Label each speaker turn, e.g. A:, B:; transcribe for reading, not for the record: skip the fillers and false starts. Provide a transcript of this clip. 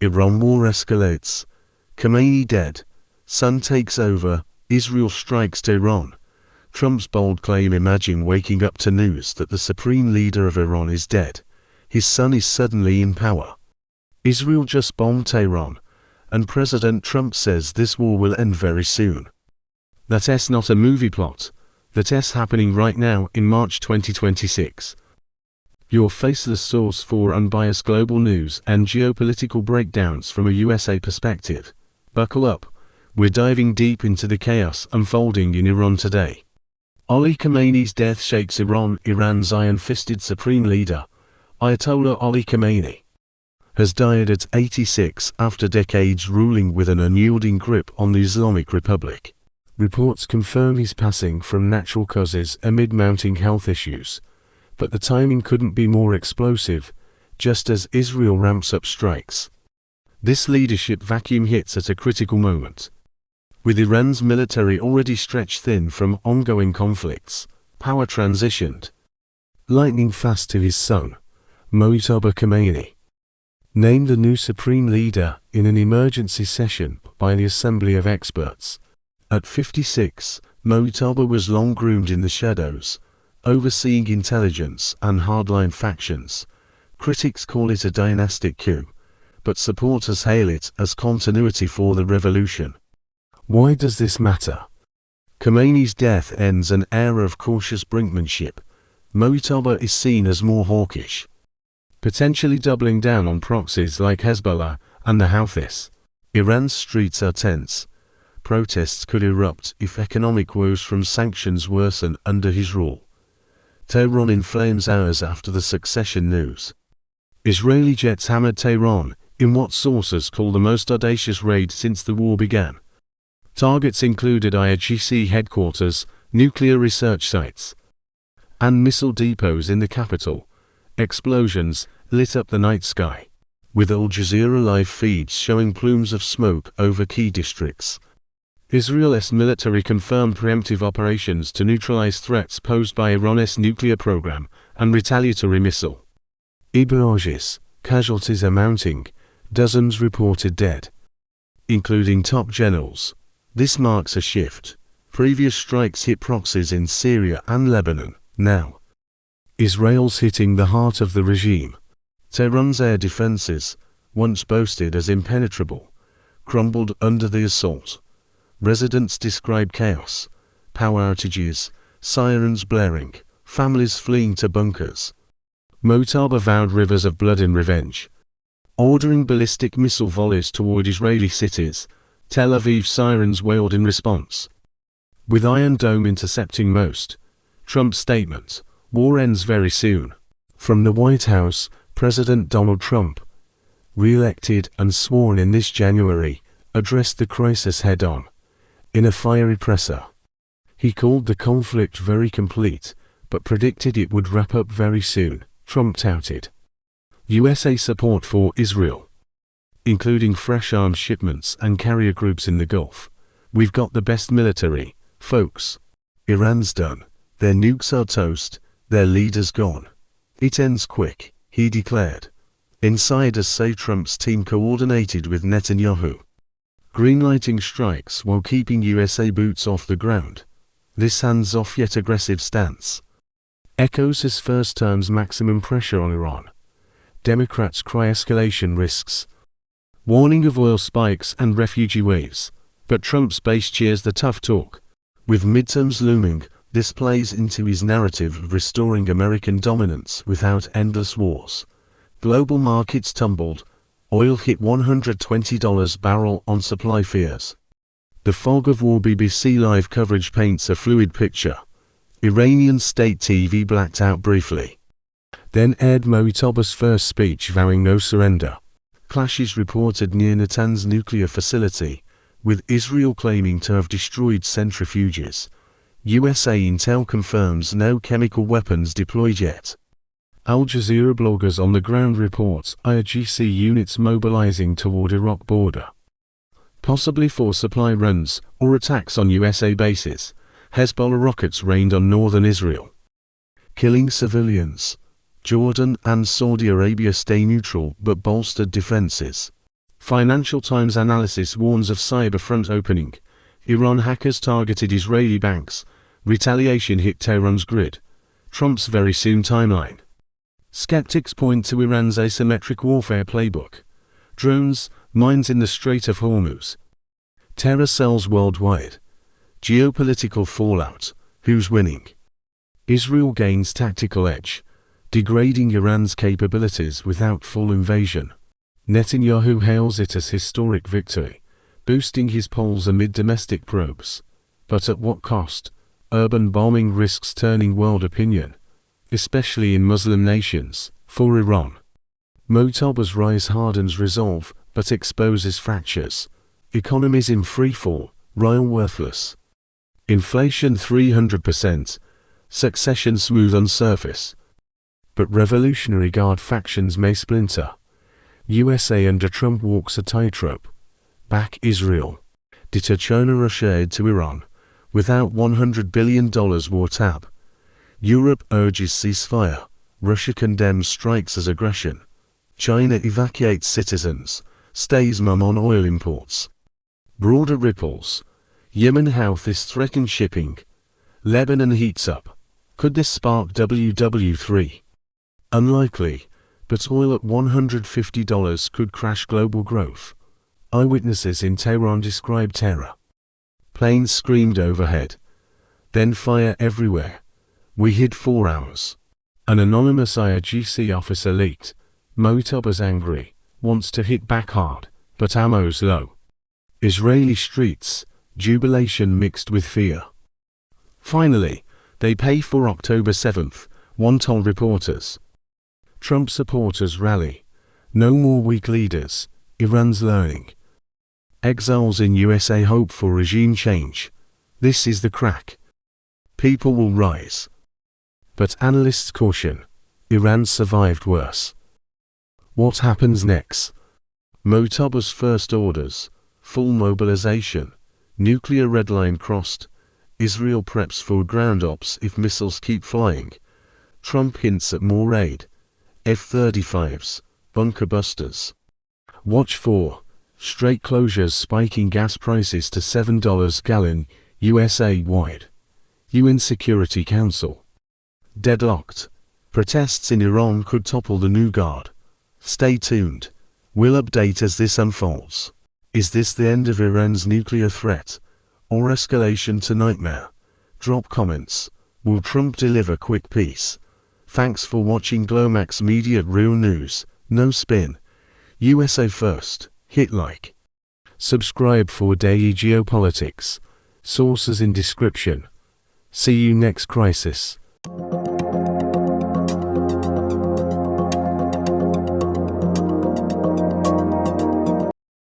A: Iran war escalates. Khamenei dead. Sun takes over. Israel strikes Tehran. Trump's bold claim. Imagine waking up to news that the supreme leader of Iran is dead. His son is suddenly in power. Israel just bombed Tehran, and President Trump says this war will end very soon. That's not a movie plot. That's happening right now in March 2026. Your faceless source for unbiased global news and geopolitical breakdowns from a USA perspective. Buckle up. We're diving deep into the chaos unfolding in Iran today. Ali Khamenei's death shakes Iran. Iran's iron-fisted supreme leader, Ayatollah Ali Khamenei, has died at 86 after decades ruling with an unyielding grip on the Islamic Republic. Reports confirm his passing from natural causes amid mounting health issues, but the timing couldn't be more explosive, just as Israel ramps up strikes. This leadership vacuum hits at a critical moment. With Iran's military already stretched thin from ongoing conflicts, power transitioned lightning fast to his son, Mojtaba Khamenei, named the new supreme leader in an emergency session by the Assembly of Experts. At 56, Mojtaba was long groomed in the shadows, overseeing intelligence and hardline factions. Critics call it a dynastic coup, but supporters hail it as continuity for the revolution. Why does this matter? Khamenei's death ends an era of cautious brinkmanship. Mojtaba is seen as more hawkish, potentially doubling down on proxies like Hezbollah and the Houthis. Iran's streets are tense. Protests could erupt if economic woes from sanctions worsen under his rule. Tehran in flames hours after the succession news. Israeli jets hammered Tehran in what sources call the most audacious raid since the war began. Targets included IRGC headquarters, nuclear research sites, and missile depots in the capital. Explosions lit up the night sky, with Al Jazeera live feeds showing plumes of smoke over key districts. Israel's military confirmed preemptive operations to neutralize threats posed by Iran's nuclear program and retaliatory missile barrages. Casualties are mounting, dozens reported dead, including top generals. This marks a shift. Previous strikes hit proxies in Syria and Lebanon. Now, Israel's hitting the heart of the regime. Tehran's air defenses, once boasted as impenetrable, crumbled under the assault. Residents describe chaos, power outages, sirens blaring, families fleeing to bunkers. Mojtaba vowed rivers of blood in revenge, ordering ballistic missile volleys toward Israeli cities. Tel Aviv sirens wailed in response, with Iron Dome intercepting most. Trump's statement, "War ends very soon." From the White House, President Donald Trump, re-elected and sworn in this January, addressed the crisis head-on. In a fiery presser, he called the conflict very complete, but predicted it would wrap up very soon. Trump touted USA support for Israel, including fresh arms shipments and carrier groups in the Gulf. "We've got the best military, folks. Iran's done. Their nukes are toast, their leader's gone. It ends quick," he declared. Insiders say Trump's team coordinated with Netanyahu, greenlighting strikes while keeping USA boots off the ground. This hands-off yet aggressive stance echoes his first term's maximum pressure on Iran. Democrats cry escalation risks, warning of oil spikes and refugee waves, but Trump's base cheers the tough talk. With midterms looming, this plays into his narrative of restoring American dominance without endless wars. Global markets tumbled. Oil hit $120 barrel on supply fears. The fog of war. BBC live coverage paints a fluid picture. Iranian state TV blacked out briefly, then aired Mojtaba's first speech vowing no surrender. Clashes reported near Natanz nuclear facility, with Israel claiming to have destroyed centrifuges. USA intel confirms no chemical weapons deployed yet. Al Jazeera bloggers on the ground report IRGC units mobilizing toward Iraq border, possibly for supply runs or attacks on USA bases. Hezbollah rockets rained on northern Israel, killing civilians. Jordan and Saudi Arabia stay neutral but bolstered defenses. Financial Times analysis warns of cyber front opening. Iran hackers targeted Israeli banks. Retaliation hit Tehran's grid. Trump's very soon timeline. Skeptics point to Iran's asymmetric warfare playbook. Drones, mines in the Strait of Hormuz. Terror cells worldwide. Geopolitical fallout. Who's winning? Israel gains tactical edge, degrading Iran's capabilities without full invasion. Netanyahu hails it as historic victory, boosting his polls amid domestic probes. But at what cost? Urban bombing risks turning world opinion, especially in Muslim nations, for Iran. Mu'tabar's rise hardens resolve, but exposes fractures. Economies in freefall, rial worthless. Inflation 300%. Succession smooth on surface. But Revolutionary Guard factions may splinter. USA under Trump walks a tightrope. Back Israel. Deter China Russia aid to Iran. Without $100 billion war tab. Europe urges ceasefire. Russia condemns strikes as aggression. China evacuates citizens. Stays mum on oil imports. Broader ripples. Yemen Houthis threaten shipping. Lebanon heats up. Could this spark WW3? Unlikely, but oil at $150 could crash global growth. Eyewitnesses in Tehran describe terror. Planes screamed overhead. Then fire everywhere. We hid 4 hours. An anonymous IRGC officer leaked. Mu'tabar's angry, wants to hit back hard, but ammo's low. Israeli streets, jubilation mixed with fear. Finally, they pay for October 7th, one told reporters. Trump supporters rally. No more weak leaders, Iran's learning. Exiles in USA hope for regime change. This is the crack. People will rise. But analysts caution, Iran survived worse. What happens next? Mu'tabar's first orders, full mobilization, nuclear red line crossed, Israel preps for ground ops if missiles keep flying, Trump hints at more aid, F-35s, bunker busters. Watch for strait closures spiking gas prices to $7 gallon USA-wide. UN Security Council. Deadlocked. Protests in Iran could topple the new guard. Stay tuned. We'll update as this unfolds. Is this the end of Iran's nuclear threat? Or escalation to nightmare? Drop comments. Will Trump deliver quick peace? Thanks for watching Glomax Media Real News, no spin. USA first. Hit like. Subscribe for daily geopolitics. Sources in description. See you next crisis.